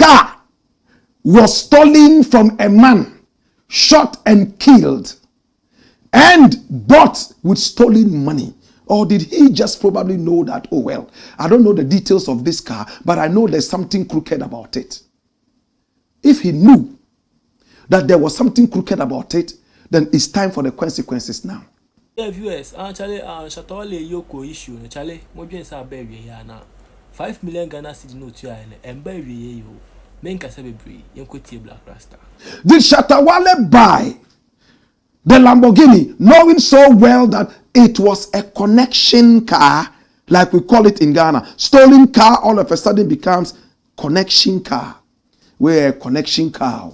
car was stolen from a man, shot and killed, and bought with stolen money? Or did he just probably know that, oh well, I don't know the details of this car, but I know there's something crooked about it. If he knew that there was something crooked about it, then it's time for the consequences now. Yeah, viewers, actually, Shatta Wale EOCO issue, Charlie, more than a baby here now. 5 million Ghana cedi note you and baby you. Men can say baby, you could see Black Rasta. Did Shatta Wale buy the Lamborghini, knowing so well that it was a connection car, like we call it in Ghana? Stolen car all of a sudden becomes connection car. Where a connection car,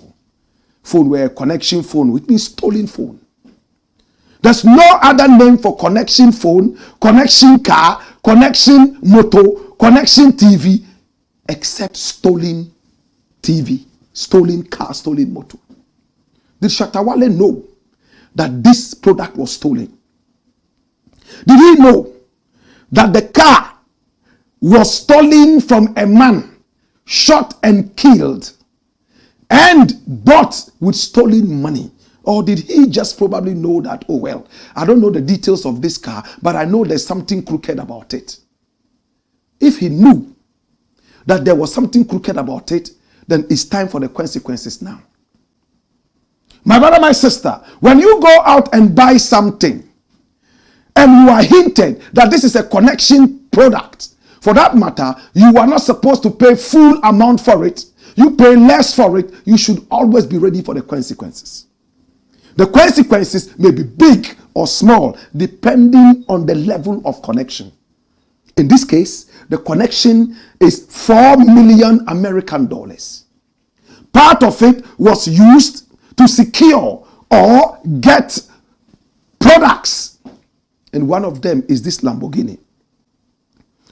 phone, where a connection phone, which means stolen phone. There's no other name for connection phone, connection car, connection motor, connection TV, except stolen TV, stolen car, stolen motor. Did Shatta Wale know that this product was stolen? Did he know that the car was stolen from a man, shot and killed, and bought with stolen money? Or did he just probably know that, oh well, I don't know the details of this car, but I know there's something crooked about it? If he knew that there was something crooked about it, then it's time for the consequences now. My brother, my sister, when you go out and buy something and you are hinted that this is a connection product, for that matter, you are not supposed to pay full amount for it. You pay less for it. You should always be ready for the consequences. The consequences may be big or small depending on the level of connection. In this case, the connection is 4 million American dollars. Part of it was used to secure or get products. And one of them is this Lamborghini.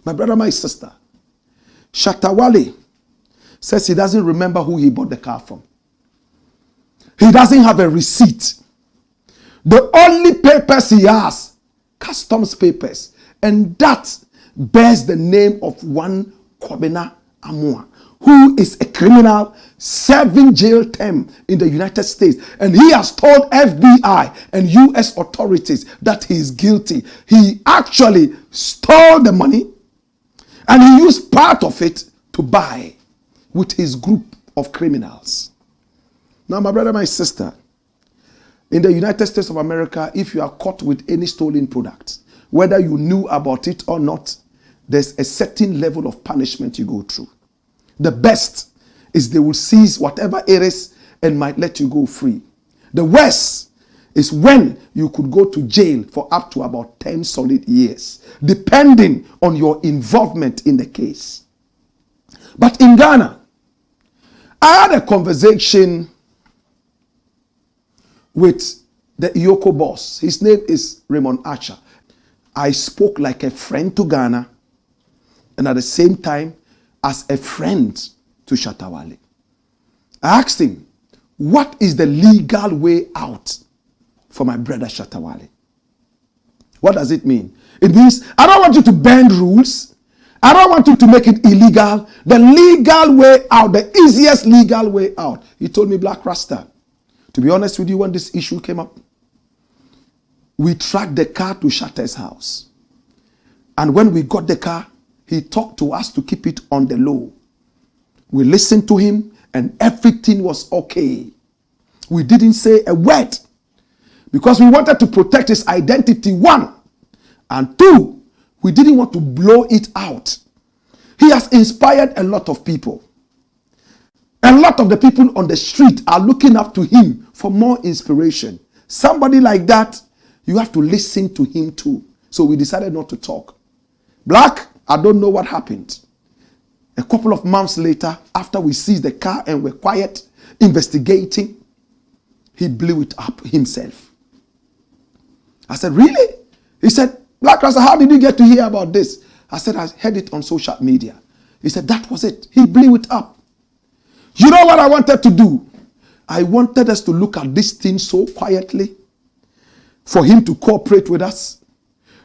My brother, my sister, Shatta Wale says he doesn't remember who he bought the car from. He doesn't have a receipt. The only papers he has, customs papers, and that bears the name of one Kwabena Amoah, who is a criminal serving jail term in the United States. And he has told FBI and US authorities that he is guilty. He actually stole the money and he used part of it to buy with his group of criminals. Now, my brother, my sister, in the United States of America, if you are caught with any stolen product, whether you knew about it or not, there's a certain level of punishment you go through. The best is they will seize whatever it is and might let you go free. The worst is when you could go to jail for up to about 10 solid years, depending on your involvement in the case. But in Ghana, I had a conversation with the EOCO boss. His name is Raymond Archer. I spoke like a friend to Ghana and at the same time as a friend to Shatta Wale. I asked him, what is the legal way out for my brother Shatta Wale? What does it mean? It means I don't want you to bend rules. I don't want you to make it illegal. The legal way out, the easiest legal way out. He told me, Black Rasta, to be honest with you, when this issue came up, we tracked the car to Shatta's house. And when we got the car, he talked to us to keep it on the low. We listened to him and everything was okay. We didn't say a word because we wanted to protect his identity, one. And two, we didn't want to blow it out. He has inspired a lot of people. A lot of the people on the street are looking up to him for more inspiration. Somebody like that, you have to listen to him too. So we decided not to talk. Black, I don't know what happened. A couple of months later, after we seized the car and were quiet, investigating, he blew it up himself. I said, really? He said, Black Rasta, how did you get to hear about this? I said, I heard it on social media. He said, that was it. He blew it up. You know what I wanted to do? I wanted us to look at this thing so quietly, for him to cooperate with us.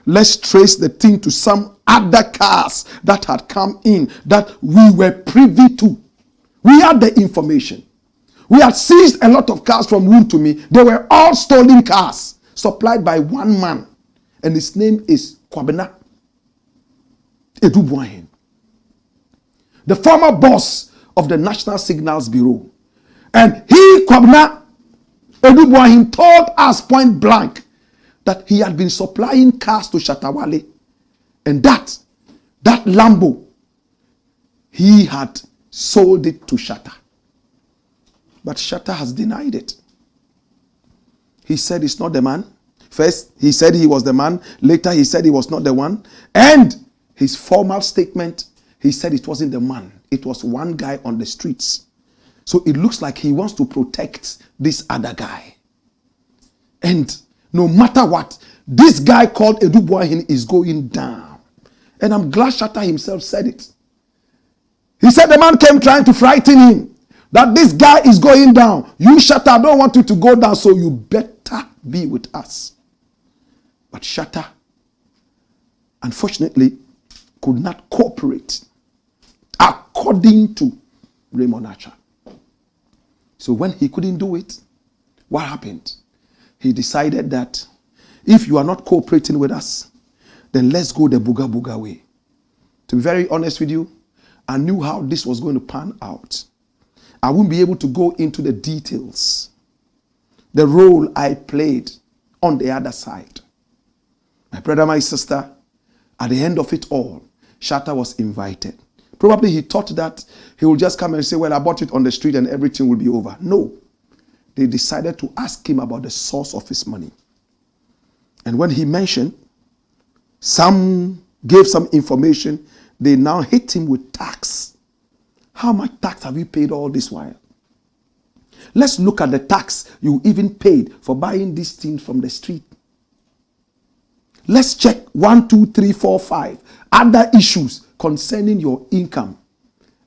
Let's trace the thing to some other cars that had come in that we were privy to. We had the information. We had seized a lot of cars from Wontumi. They were all stolen cars supplied by one man. And his name is Kwabena Edubuahin, the former boss of the National Signals Bureau. And he, Kwabena Edubuahin, told us point blank that he had been supplying cars to Shatta Wale. And that Lambo, he had sold it to Shatta. But Shatta has denied it. He said he's not the man. First, he said he was the man. Later, he said he was not the one. And his formal statement, he said it wasn't the man. It was one guy on the streets. So it looks like he wants to protect this other guy. And no matter what, this guy called Edubuahin is going down. And I'm glad Shatta himself said it. He said the man came trying to frighten him, that this guy is going down. You, Shatta, I don't want you to go down, so you better be with us. But Shatta, unfortunately, could not cooperate according to Raymond Archer. So when he couldn't do it, what happened? He decided that if you are not cooperating with us, then let's go the booga booga way. To be very honest with you, I knew how this was going to pan out. I wouldn't be able to go into the details, the role I played on the other side. My brother, my sister, at the end of it all, Shatta was invited. Probably he thought that he would just come and say, well, I bought it on the street and everything will be over. No. They decided to ask him about the source of his money. And when he mentioned, some gave some information, they now hit him with tax. How much tax have you paid all this while? Let's look at the tax you even paid for buying these things from the street. Let's check 1, 2, 3, 4, 5 other issues concerning your income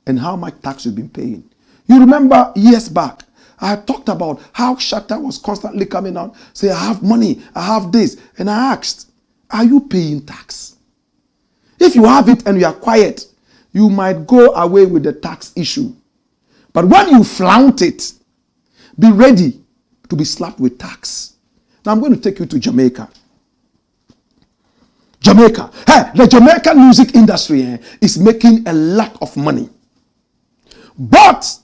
and how much tax you've been paying. You remember years back, I talked about how Shatta was constantly coming out, say, I have money, I have this. And I asked, are you paying tax? If you have it and you are quiet, you might go away with the tax issue. But when you flaunt it, be ready to be slapped with tax. Now I'm going to take you to Jamaica. Jamaica. Hey, the Jamaican music industry is making a lot of money. But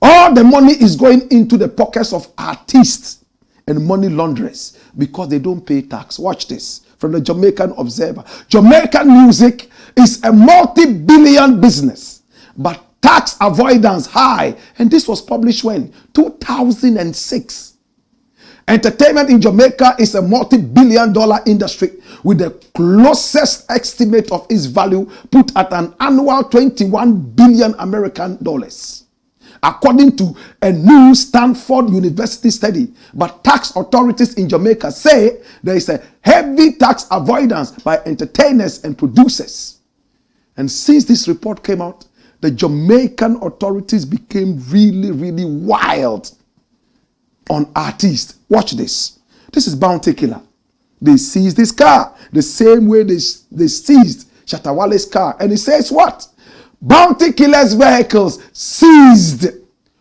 all the money is going into the pockets of artists and money launderers because they don't pay tax. Watch this from the Jamaican Observer. Jamaican music is a multi-billion business, but tax avoidance high. And this was published when? 2006. Entertainment in Jamaica is a multi-billion dollar industry with the closest estimate of its value put at an annual 21 billion American dollars. According to a new Stanford University study. But tax authorities in Jamaica say there is a heavy tax avoidance by entertainers and producers. And since this report came out, the Jamaican authorities became really, really wild on artists. Watch this. This is Bounty Killer. They seized this car the same way they seized Shatta Wale's car. And it says what? Bounty Killer's vehicles seized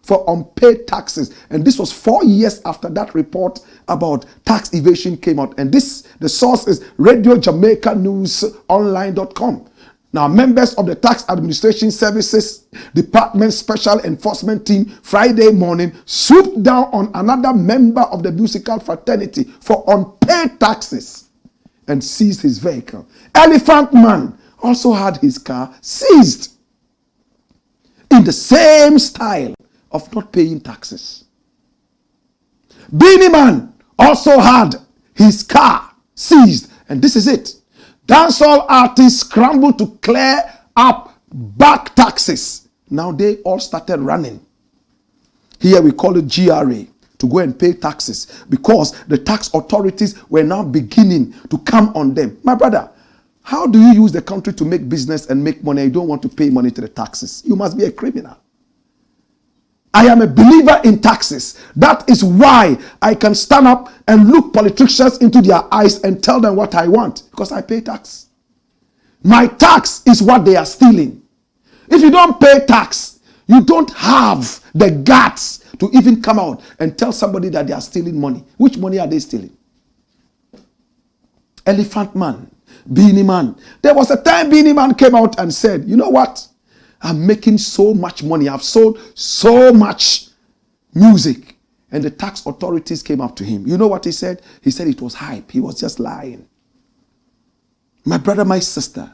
for unpaid taxes. And this was 4 years after that report about tax evasion came out. And this, the source is Radio Jamaica News Online.com. Now, members of the Tax Administration Services Department Special Enforcement Team Friday morning swooped down on another member of the musical fraternity for unpaid taxes and seized his vehicle. Elephant Man also had his car seized in the same style of not paying taxes. Beanie Man also had his car seized, and this is it. Dancehall artists scrambled to clear up back taxes. Now they all started running. Here we call it GRA, to go and pay taxes, because the tax authorities were now beginning to come on them. My brother, how do you use the country to make business and make money and you don't want to pay money to the taxes? You must be a criminal. I am a believer in taxes. That is why I can stand up and look politicians into their eyes and tell them what I want, because I pay tax. My tax is what they are stealing. If you don't pay tax, You don't have the guts to even come out and tell somebody that they are stealing money. Which money are they stealing? Elephant Man, Beanie Man. There was a time Beanie Man came out and said, you know what? I'm making so much money. I've sold so much music. And the tax authorities came up to him. You know what he said? He said it was hype. He was just lying. My brother, my sister,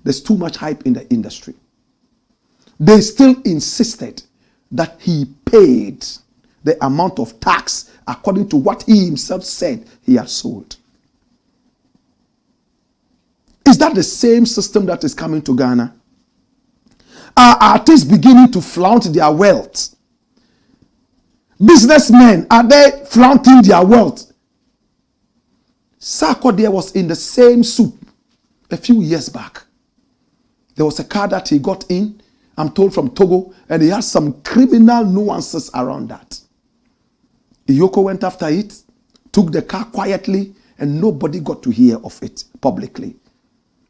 there's too much hype in the industry. They still insisted that he paid the amount of tax according to what he himself said he had sold. Is that the same system that is coming to Ghana? Are artists beginning to flaunt their wealth? Businessmen, are they flaunting their wealth? Sarkodie was in the same soup a few years back. There was a car that he got in, I'm told from Togo, and he had some criminal nuances around that. EOCO went after it, took the car quietly, and nobody got to hear of it publicly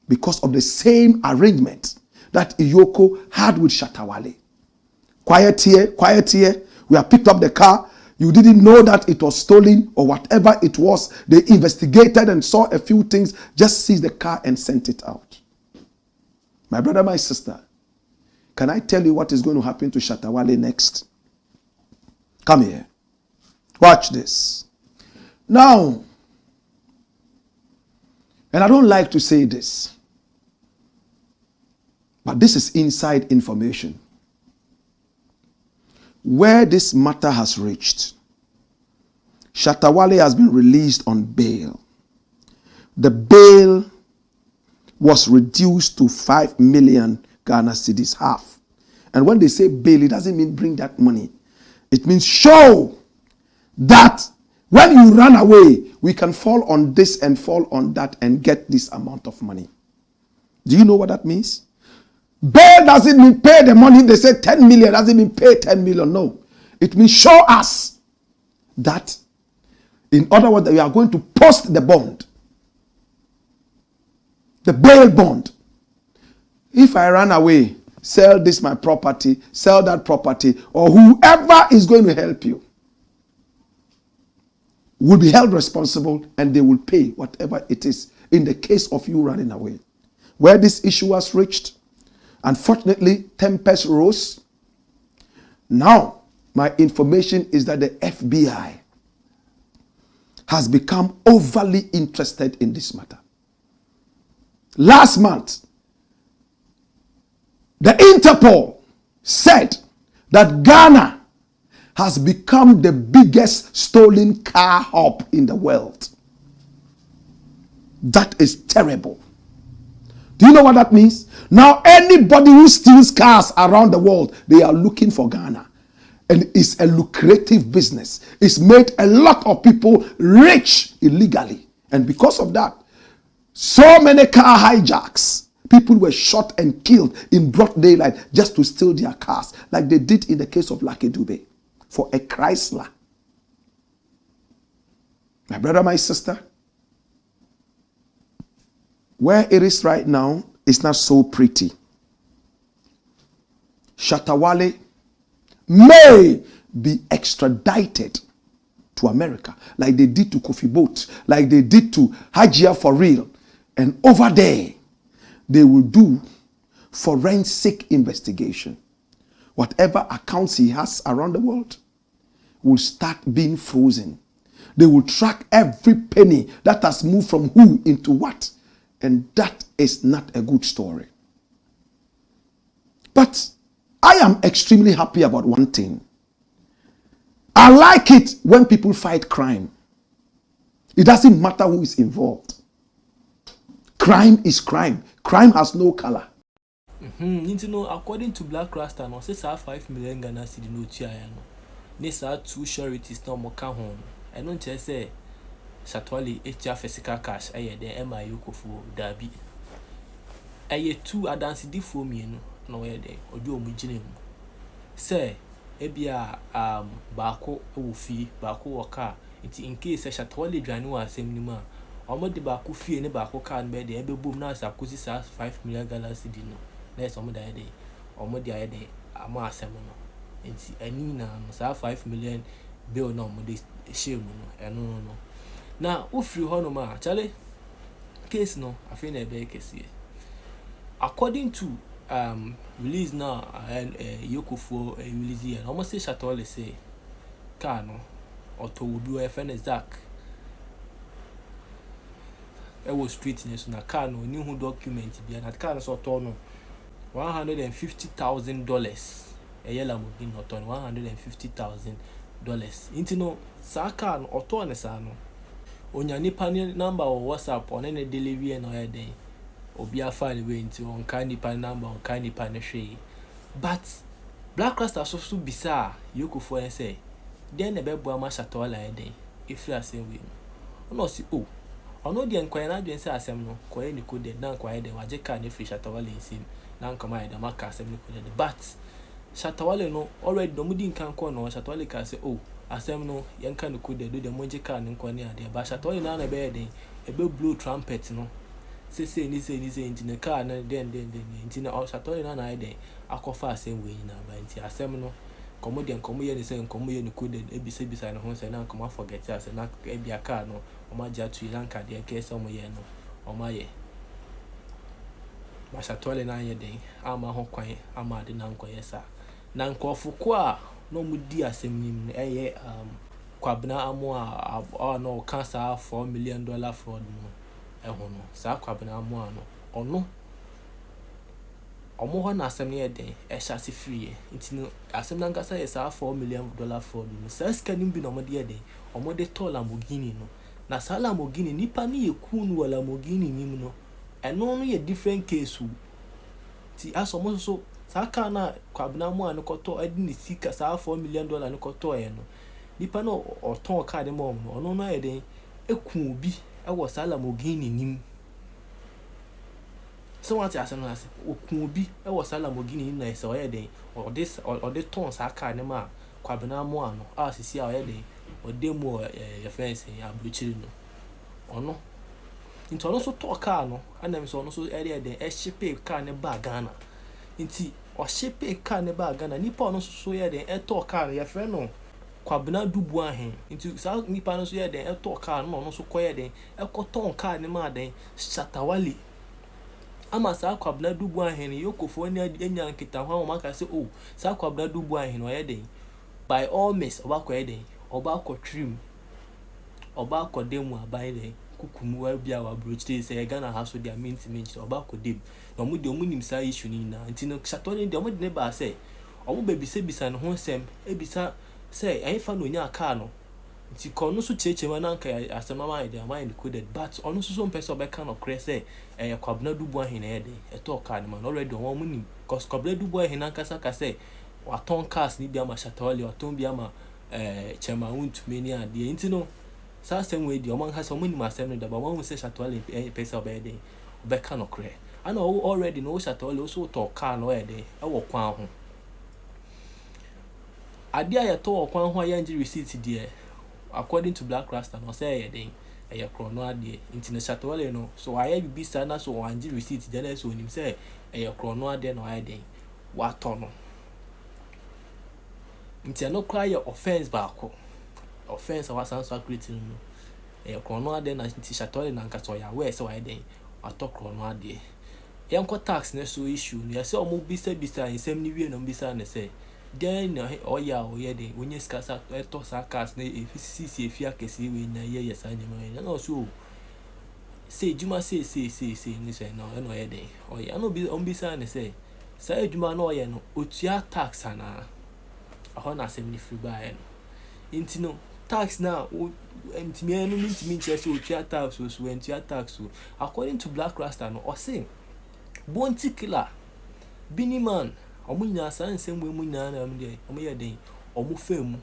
because of the same arrangement that EOCO had with Shatta Wale. Quiet here. We have picked up the car. You didn't know that it was stolen or whatever it was. They investigated and saw a few things, just seized the car and sent it out. My brother, my sister, can I tell you what is going to happen to Shatta Wale next? Come here. Watch this. Now, and I don't like to say this, but this is inside information. Where this matter has reached, Shatta Wale has been released on bail. The bail was reduced to 5 million Ghana cedis, half. And when they say bail, it doesn't mean bring that money. It means show that when you run away, we can fall on this and fall on that and get this amount of money. Do you know what that means? Bail doesn't mean pay the money. They say 10 million doesn't mean pay 10 million. No. It means show us that, in other words, that we are going to post the bond. The bail bond. If I run away, sell this my property, sell that property, or whoever is going to help you will be held responsible and they will pay whatever it is in the case of you running away. Where this issue has reached, unfortunately, tempest rose. Now, my information is that the FBI has become overly interested in this matter. Last month, the Interpol said that Ghana has become the biggest stolen car hub in the world. That is terrible. Do you know what that means? Now, anybody who steals cars around the world, they are looking for Ghana. And it's a lucrative business. It's made a lot of people rich illegally. And because of that, so many car hijacks. People were shot and killed in broad daylight just to steal their cars, like they did in the case of Lucky Dube for a Chrysler. My brother, my sister, where it is right now is not so pretty. Shatta Wale may be extradited to America, like they did to Kofi Boat, like they did to Hajia for real. And over there, they will do forensic investigation. Whatever accounts he has around the world will start being frozen. They will track every penny that has moved from who into what. And that is not a good story. But I am extremely happy about one thing. I like it when people fight crime. It doesn't matter who is involved. Crime is crime. Crime has no color. You know, according to Black Rasta, no, say 5 million Ghana cedi no tia no. Nessa 2 sureties no mo ka ho. I don't say Shatta Wale etia physical cash aye the EOCO for dabi. Aye 2 adansidi fo mienu no ye de odu omu gine mu. Say ebia baako wo fi baako wo car it in case Shatta Wale dwane wa asem ni ma omo de baako fie ne baako car no be de ebebom na asakosi 5 million Ghana cedi no. Let's omo die day. Omo de aye day. ama asɛm no nti ani na no saa 5 million bill na mo de share mu no ɛno no na ofiri hɔ no ma chale case no afei na ebe kɛseɛ according to release na EOCO for release here almost say Shatta Wale say car no auto will be a friend Zach was street in so na car no ni hu document bia na car no so auto no $150,000 Lamborghini auto $150,000 into no sa car no auto ne sa no onya nipa number or WhatsApp on any delivery na oya den obi afile we into on kind nipa number on kind nipa na hwe but Black Rasta so bisa EOCO for say den na be boa ma Shatta Wale den if you are saying we no si ono de enkwaya na adwen say asem no koye ni code na enkwaya den waje ka na free Shatta Wale nsim na nkoma ya da maka asem ni code but Shatta Wale no already no mudi nkan ko no Shatta Wale ka say asem no yenka no code do de monje ka ne nkwa ni ade ba Shatta Wale na be den ebe blow trumpet no say ni nti ne car na den nti na Shatta Wale na ide akofa asem we na ba nti asem no comedian ye ni say ye ni code ebisa na ho say na nkoma forget as na ebia car no omaja tu ilanka de ke so mo ye no omaye ba Shatta Wale na ye den ama ho kwan ama de na nkoye sa na nkofo a no mudi asem nim eye kwabena amo a no cancer $4 million fraud no eho no sa kwabena amo no ono omo ho na asem ne den e hyase free nti no asem na ngasa ye sa $4 million fraud no sa scanim bi no mo de den omo de to Lamborghini no na sa Lamborghini nipa ni ekunu wala Lamborghini nim no eno no ye different case ti asomo so sa ka na kwabena amo an koto adi ni sika sa $4 million no koto e no nipa no oton ka de mo no ono no ye den ekun obi e wo sa Lamborghini nim so what asem na se okun obi e wo sa Lamborghini na se o ye den o de ton sa ka ne ma kwabena amo an no asisi a o ye den o de mo ye fence ya bruchiri no ono nti ono so to car no anam so ono so area den e shipe car ne ba Ghana nti o shipe car ne ba Ghana nipa ono so ye den e to car ye fe no kwabena dubu ahen nti sa nipa no so ye den e to car no ono so koye den e ko ton car ne ma den Shatta Wale ama sa kwabena dubu ahen EOCO fo ni anya nkita ho maka se sa kwabena dubu ahen o ye den by all means oba koye den oba ko trim oba ko demu abai den kukumu wa bia wa brochite say Ghana ha so dia mint oba ko dem na omu de omu nim sa issue ni na nti no Shatta Wale de omu de ne ba say omu be bisa no ho sem ebisa say enfa no nya car no nti ko no so cheche ma na nka asema ma ide ama coded but onu so mpese obeka no kre say kwabena dubu ahen na ede eto car ni man already omu nim cause kwabena dubu ahen na kasa ka say waton cars ni bia ma Shatta Wale waton bia ma chema untumi ni ade nti no sa asem we di oman ha so muni masem no da ba wan say Shatta Wale pesa obede obeka no kre ana already no Shatta Wale so to car no ede e wo kwan ho ade aye to wo kwan ho aye ngi receipt die according to Black Rasta no say aye den aye krono ade nti na Shatta Wale no so aye bibisa na so wangi receipt de na so nim say aye krono ade no aye den wa to no nti no cry offense baako offense wa san so create no krono ade na nti Shatta Wale na nka so ya we say aye den ato krono ade yanko tax na so issue no ya say omo bisa nsem ni wie no bisa na say then oya de onye skasa to sa cars na efisi efia kesi we na ye yesa nyema na so say juma say ni say no ye de oya no bi ombisa na say say juma no ye no otua tax ana aho na asem ni free buy no nti no tax na ntimi no ntimi nche say otua tax so entua tax according to Black Rasta no o say bonti killer biniman omu nyina san nsem we mu nyina na amde omu ye den omu fam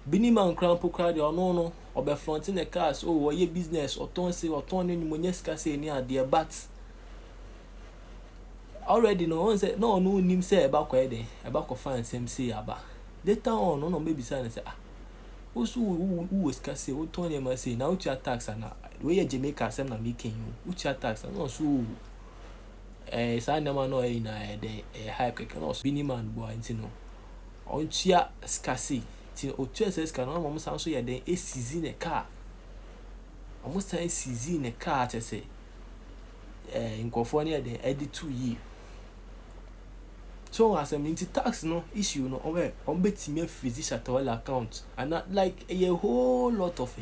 biniman krampo krade ono no obe front in the cars ye business oton ni monye ska say ni ade but already no one say no nim say eba ko eden eba ko fan nsem say aba later on no maybe say say osu wo ska say oton ni ma say na utu tax na we ye Jamaica sem na making you utu tax no so saa nneɛma no ɔyɛ nyinaa ɛdɛ hype kɛkɛ na ɔso bini man boa nti no ɔntua skase nti otua sɛ sika no ɔmo san so yɛ dɛn esizi ne car ɔmo san esizi ne car kyɛ sɛ nkɔfoɔ no yɛ dɛn ɛde to yie. So asɛm nti tax no issue no ɔmo betumi afreeze Shatta Wale account and like a whole lot of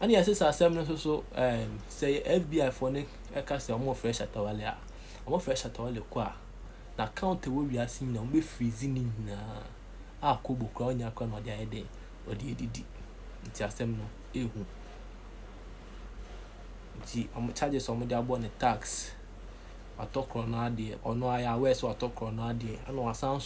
and yes sɛ asɛm no so say FBI for ne ɛka sɛ ɔmo frɛ Shatta Wale a ɔmo frɛ Shatta Wale kɔ a na account ɛwɔ wiase nyinaa ɔmo befreeze ne nyinaa a kɔbɔ kora ɔnya kora na ɔde ayɛ dɛn ɔde edidi nti asɛm no ehu nti ɔmo charges ɔmo de abɔ ne tax atɔkorɔ no adeɛ ɔno ayɛ aware sɛ atɔkorɔ no adeɛ ɛna wasan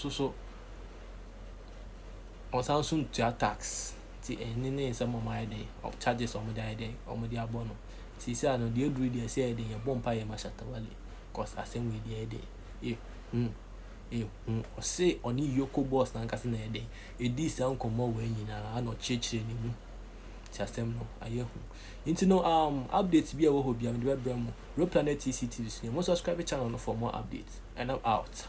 so ntua tax nti ɛne ne nsɛm ɔmo ayɛ dɛn charges ɔmo de ayɛ dɛn ɔmo de abɔ no nti sɛ ano deɛ eduru deɛ sɛ ɛde yɛbɔ mpa yɛ ma Shatta Wale cause asɛm wei deɛ ɛde ɔse ɔne EOCO Boss na nkasa na ɛde edi saa nkɔmmɔ wei nyinaa ana ɔkyerɛkyerɛ ne mu nti asɛm no ayɛ hu nti no updates bi a ɛwɔ hɔ bi a mede bɛbrɛ mu Real Planet TCTV so mo subscribe channel no for more updates and I'm out.